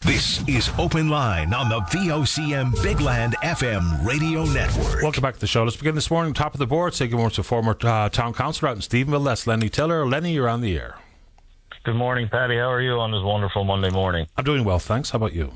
This is Open Line on the VOCM Big Land FM radio network. Welcome back to the show. Let's begin this morning. Top of the board, say good morning to former town councillor out in Stephenville. That's Lenny Tiller. Lenny, you're on the air. Good morning, Paddy. How are you on this wonderful Monday morning? I'm doing well, thanks. How about you?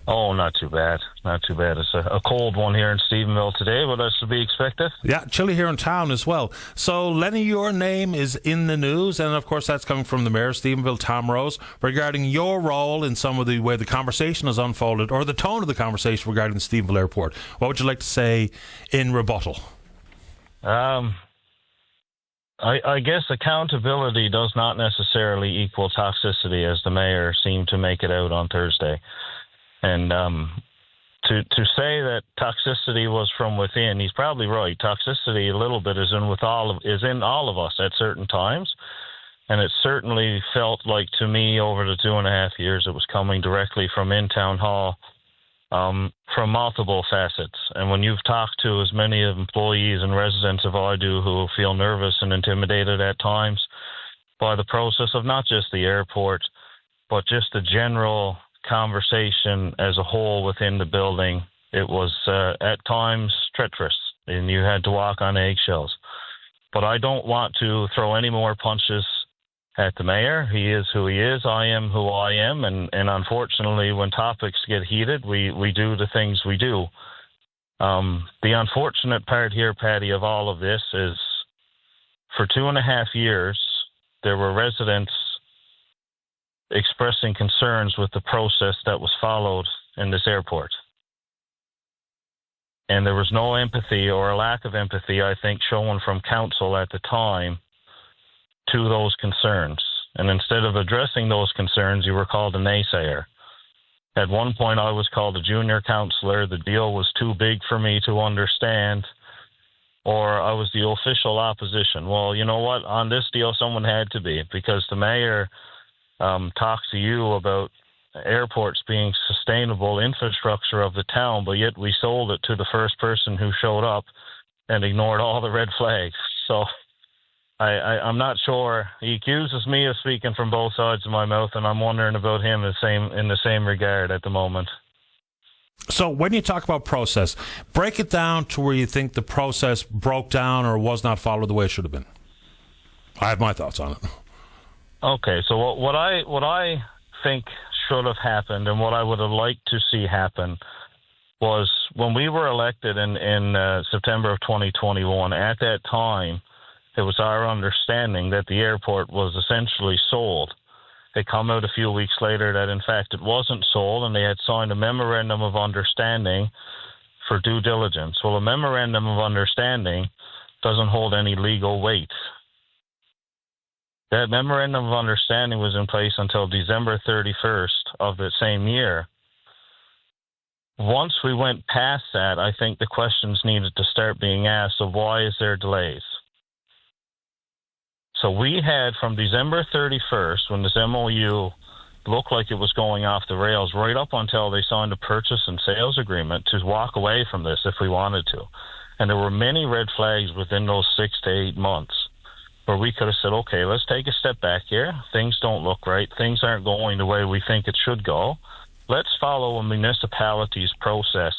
Oh, not too bad. Not too bad. It's a cold one here in Stephenville today, but that's to be expected. Yeah, chilly here in town as well. So, Lenny, your name is in the news, and of course that's coming from the Mayor of Stephenville, Tom Rose, regarding your role in some of the way the conversation has unfolded, or the tone of the conversation regarding the Stephenville Airport. What would you like to say in rebuttal? I guess accountability does not necessarily equal toxicity, as the Mayor seemed to make it out on Thursday. And to say that toxicity was from within, he's probably right. Toxicity a little bit is in all of us at certain times, and it certainly felt like to me over the 2.5 years it was coming directly from in town hall, from multiple facets. And when you've talked to as many employees and residents as I do who feel nervous and intimidated at times by the process of not just the airport, but just the general conversation as a whole within the building, it was at times treacherous, and you had to walk on eggshells. But I don't want to throw any more punches at the Mayor. He is who he is. I am who I am, and unfortunately, when topics get heated, we do the things we do. The unfortunate part here, Paddy, of all of this is for 2.5 years, there were residents expressing concerns with the process that was followed in this airport. And there was no empathy, or a lack of empathy, I think, shown from council at the time to those concerns. And instead of addressing those concerns, you were called a naysayer. At one point, I was called a junior councillor. The deal was too big for me to understand, or I was the official opposition. Well, you know what? On this deal, someone had to be, because the Mayor talks to you about airports being sustainable infrastructure of the town, but yet we sold it to the first person who showed up and ignored all the red flags. So I'm not sure. He accuses me of speaking from both sides of my mouth, and I'm wondering about him in the same regard at the moment. So when you talk about process, break it down to where you think the process broke down or was not followed the way it should have been. I have my thoughts on it. Okay, so what I think should have happened, and what I would have liked to see happen, was when we were elected in September of 2021. At that time, it was our understanding that the airport was essentially sold. It come out a few weeks later that in fact it wasn't sold, and they had signed a memorandum of understanding for due diligence. Well, a memorandum of understanding doesn't hold any legal weight. That memorandum of understanding was in place until December 31st of the same year. Once we went past that, I think the questions needed to start being asked of why is there delays. So we had from December 31st, when this MOU looked like it was going off the rails, right up until they signed a purchase and sales agreement to walk away from this if we wanted to. And there were many red flags within those 6 to 8 months, where we could have said, okay, let's take a step back here. Things don't look right. Things aren't going the way we think it should go. Let's follow a municipality's process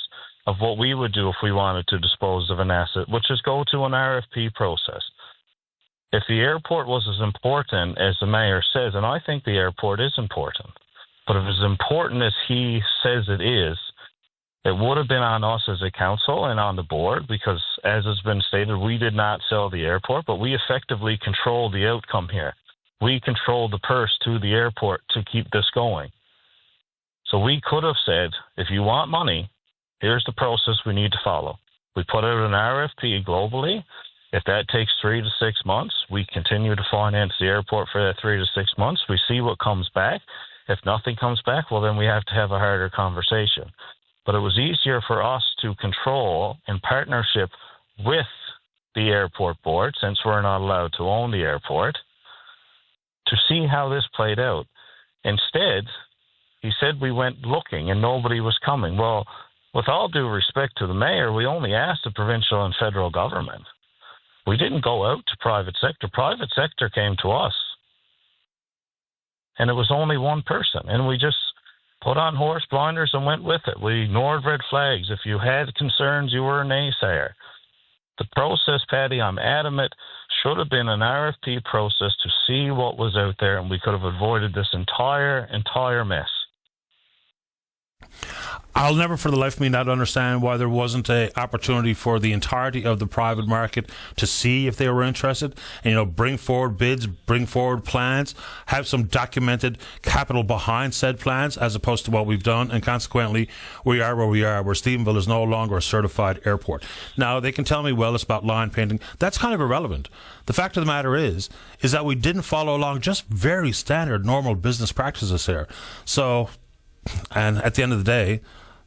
of what we would do if we wanted to dispose of an asset, which is go to an RFP process. If the airport was as important as the Mayor says, and I think the airport is important, but if it's as important as he says it is, it would have been on us as a council and on the board, because, as has been stated, we did not sell the airport, but we effectively controlled the outcome here. We controlled the purse to the airport to keep this going. So we could have said, if you want money, here's the process we need to follow. We put out an RFP globally. If that takes 3 to 6 months, we continue to finance the airport for that 3 to 6 months. We see what comes back. If nothing comes back, well, then we have to have a harder conversation. But it was easier for us to control in partnership with the airport board, since we're not allowed to own the airport, to see how this played out. Instead, he said we went looking and nobody was coming. Well, with all due respect to the Mayor, we only asked the provincial and federal government. We didn't go out to private sector. Private sector came to us. And it was only one person. And we just put on horse blinders and went with it. We ignored red flags. If you had concerns, you were a naysayer. The process, Patty, I'm adamant, should have been an RFP process to see what was out there, and we could have avoided this entire mess. I'll never for the life of me not understand why there wasn't an opportunity for the entirety of the private market to see if they were interested and, bring forward bids, bring forward plans, have some documented capital behind said plans, as opposed to what we've done. And consequently, we are where we are, where Stephenville is no longer a certified airport. Now, they can tell me, well, it's about line painting. That's kind of irrelevant. The fact of the matter is that we didn't follow along just very standard, normal business practices here. So, and at the end of the day,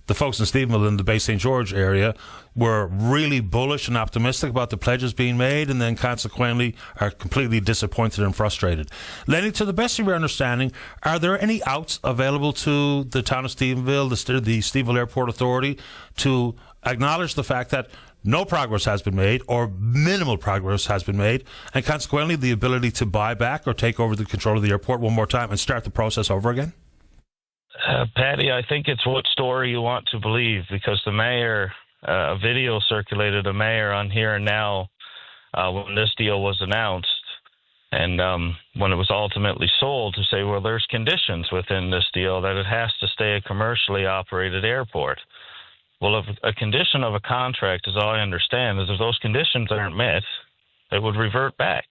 the folks in Stephenville in the Bay St. George area were really bullish and optimistic about the pledges being made, and then consequently are completely disappointed and frustrated. Lenny, to the best of your understanding, are there any outs available to the town of Stephenville, the Stephenville Airport Authority, to acknowledge the fact that no progress has been made or minimal progress has been made, and consequently the ability to buy back or take over the control of the airport one more time and start the process over again? Patty, I think it's what story you want to believe, because the mayor, a video circulated a mayor on Here and Now when this deal was announced, and when it was ultimately sold, to say, well, there's conditions within this deal that it has to stay a commercially operated airport. Well, if a condition of a contract, as I understand, is if those conditions aren't met, it would revert back.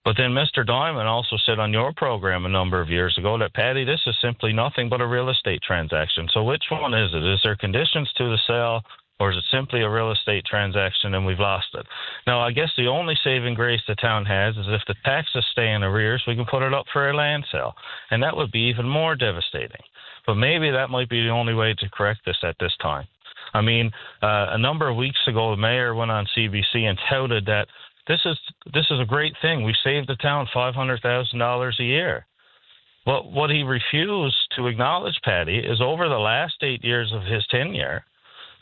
But then Mr. Diamond also said on your program a number of years ago that, Patty, this is simply nothing but a real estate transaction. So which one is it? Is there conditions to the sale, or is it simply a real estate transaction and we've lost it? Now, I guess the only saving grace the town has is if the taxes stay in arrears, we can put it up for a land sale. And that would be even more devastating. But maybe that might be the only way to correct this at this time. I mean, a number of weeks ago, the mayor went on CBC and touted that this is a great thing. We saved the town $500,000 a year. But what he refused to acknowledge, Patty, is over the last 8 years of his tenure,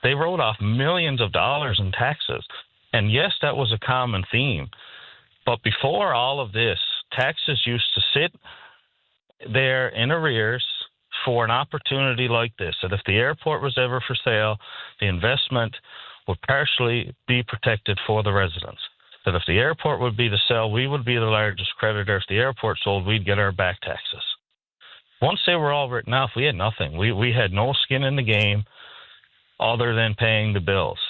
they wrote off millions of dollars in taxes. And yes, that was a common theme. But before all of this, taxes used to sit there in arrears for an opportunity like this, that if the airport was ever for sale, the investment would partially be protected for the residents. That if the airport would be to sell, we would be the largest creditor. If the airport sold, we'd get our back taxes. Once they were all written off, we had nothing. We had no skin in the game other than paying the bills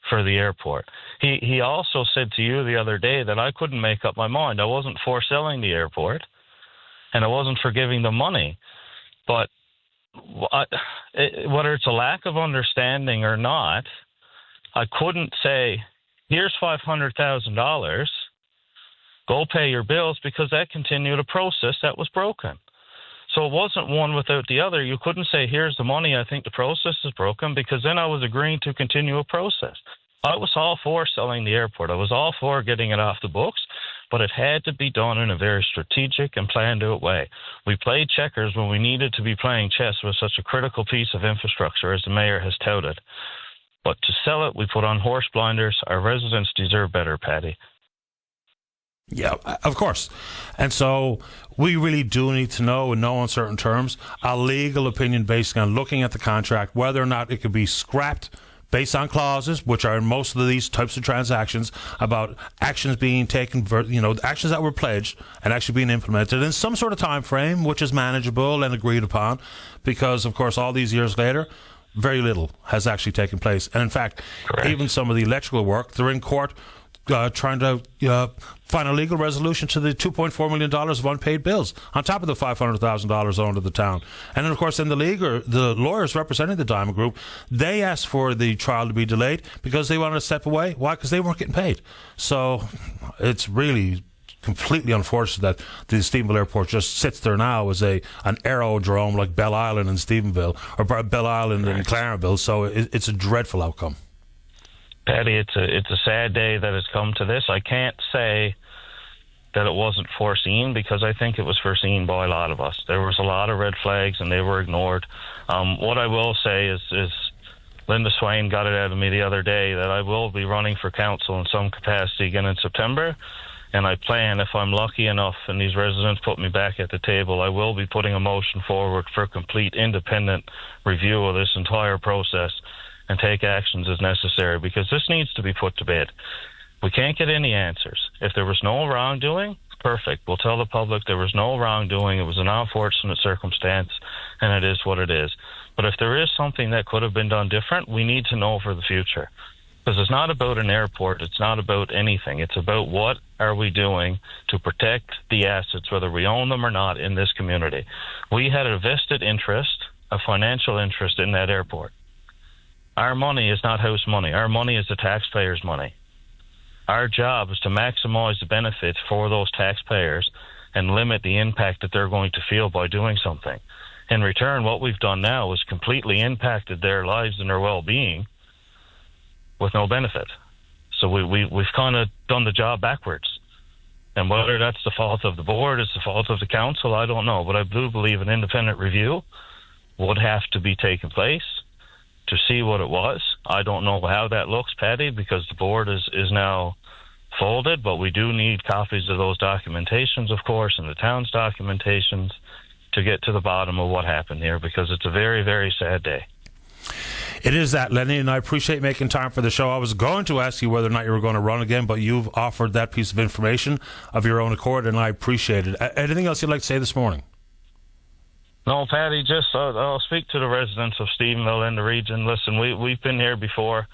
for the airport. He also said to you the other day that I couldn't make up my mind. I wasn't for selling the airport, and I wasn't for giving them money. But whether it's a lack of understanding or not, I couldn't say, here's $500,000, go pay your bills, because that continued a process that was broken. So it wasn't one without the other. You couldn't say, here's the money, I think the process is broken, because then I was agreeing to continue a process. I was all for selling the airport. I was all for getting it off the books, but it had to be done in a very strategic and planned out way. We played checkers when we needed to be playing chess with such a critical piece of infrastructure as the mayor has touted. But to sell it, we put on horse blinders. Our residents deserve better, Patty. Yeah, of course. And so we really do need to know, in no uncertain terms, a legal opinion based on looking at the contract, whether or not it could be scrapped based on clauses, which are in most of these types of transactions, about actions being taken, actions that were pledged and actually being implemented in some sort of time frame, which is manageable and agreed upon, because, of course, all these years later, very little has actually taken place. And in fact, correct, even some of the electrical work, they're in court trying to find a legal resolution to the $2.4 million of unpaid bills, on top of the $500,000 owed to the town. And then, of course, in the league, or the lawyers representing the Diamond Group, they asked for the trial to be delayed because they wanted to step away. Why? Because they weren't getting paid. So it's really completely unfortunate that the Stephenville Airport just sits there now as an aerodrome like Bell Island in Stephenville, or Bell Island in Clarendon. So it's a dreadful outcome. Patty, it's a sad day that it's come to this. I can't say that it wasn't foreseen, because I think it was foreseen by a lot of us. There was a lot of red flags, and they were ignored. What I will say is Linda Swain got it out of me the other day that I will be running for council in some capacity again in September. And I plan, if I'm lucky enough and these residents put me back at the table, I will be putting a motion forward for complete independent review of this entire process and take actions as necessary, because this needs to be put to bed. We can't get any answers. If there was no wrongdoing, perfect. We'll tell the public there was no wrongdoing. It was an unfortunate circumstance, and it is what it is. But if there is something that could have been done different, we need to know for the future. Because it's not about an airport. It's not about anything. It's about what are we doing to protect the assets, whether we own them or not, in this community. We had a vested interest, a financial interest in that airport. Our money is not house money. Our money is the taxpayers' money. Our job is to maximize the benefits for those taxpayers and limit the impact that they're going to feel by doing something. In return, what we've done now is completely impacted their lives and their well-being with no benefit. So we've kind of done the job backwards. And whether that's the fault of the board, it's the fault of the council, I don't know. But I do believe an independent review would have to be taken place to see what it was. I don't know how that looks, Patty, because the board is now folded, but we do need copies of those documentations, of course, and the town's documentations to get to the bottom of what happened here, because it's a very, very sad day. It is that, Lenny, and I appreciate making time for the show. I was going to ask you whether or not you were going to run again, but you've offered that piece of information of your own accord, and I appreciate it. Anything else you'd like to say this morning? No, Patty, just I'll speak to the residents of Stephenville and the region. Listen, we've been here before.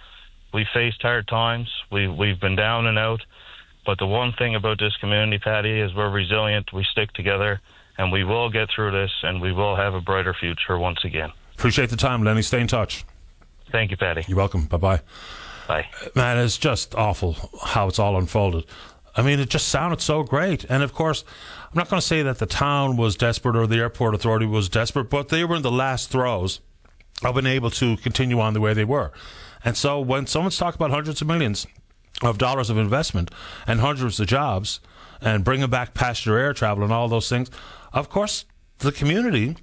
We faced hard times. We've been down and out. But the one thing about this community, Patty, is we're resilient. We stick together, and we will get through this, and we will have a brighter future once again. Appreciate the time, Lenny. Stay in touch. Thank you, Patty. You're welcome. Bye-bye. Bye. Man, it's just awful how it's all unfolded. I mean, it just sounded so great. And, of course, I'm not going to say that the town was desperate or the airport authority was desperate, but they were in the last throes of being able to continue on the way they were. And so when someone's talking about hundreds of millions of dollars of investment and hundreds of jobs and bringing back passenger air travel and all those things, of course, the community,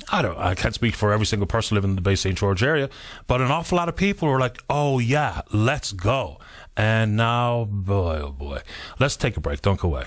I can't speak for every single person living in the Bay St. George area, but an awful lot of people were like, oh, yeah, let's go. And now, boy, oh, boy. Let's take a break. Don't go away.